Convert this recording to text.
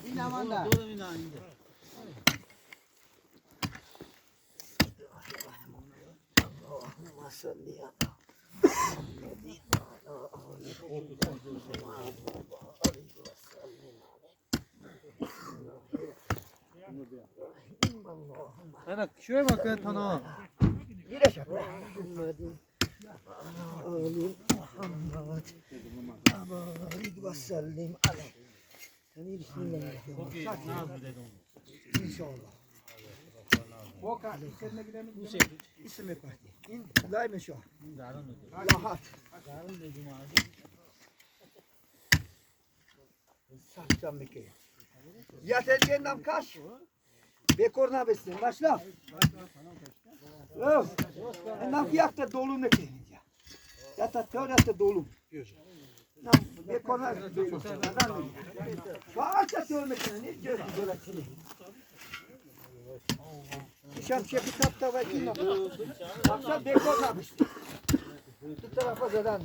İnamanda. Ana şuraya bak Tano. Yine şap. Muhammedin. Ali Muhammed. Barik ve sellim aleyh. Bismillahirrahmanirrahim. İnşallah. Boka isme gidelim. İsme parti. İn lay meşo. Rahat. Saksan meke. Yatırken nam kaç? Bekorna besin. Başla. Yok. Nam yakta dolu meke. Yata teorete dolu. Nam bekorna dolu. Varsa teorete meke. Ne diyorsun böyle? Şam şey kitapta var ki. Akşam bekorna besin. Bu tarafa zaten.